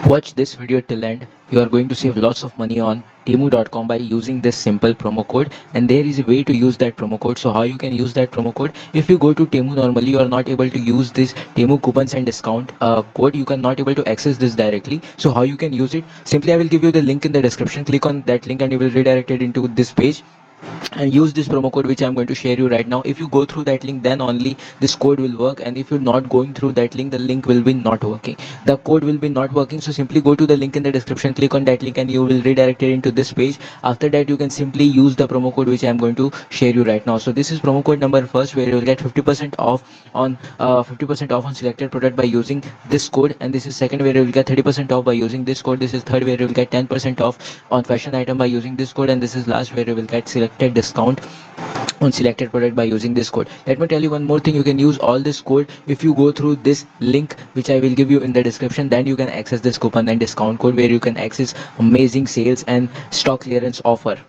Watch this video till end. You are going to save lots of money on Temu.com by using this simple promo code, and there is a way to use that promo code. So how you can use that promo code? If you go to Temu, normally you are not able to use this Temu coupons and discount code. You cannot able to access this directly. So how you can use it? Simply I will give you the link in the description. Click on that link and you will redirect it into this page and use this promo code which I'm going to share you right now. If you go through that link, then only this code will work, and if you're not going through that link, the link will be not working, the code will be not working. So simply go to the link in the description, click on that link, and you will redirect it into this page. After that, you can simply use the promo code which I'm going to share you right now. So this is promo code number first, where you will get 50% off on 50% off on selected product by using this code, and this is second, where you will get 30% off by using this code. This is third, where you will get 10% off on fashion item by using this code, and this is last, where you will get selected discount on selected product by using this code. Let me tell you one more thing, you can use all this code if you go through this link which I will give you in the description. Then you can access this coupon and discount code, where you can access amazing sales and stock clearance offer.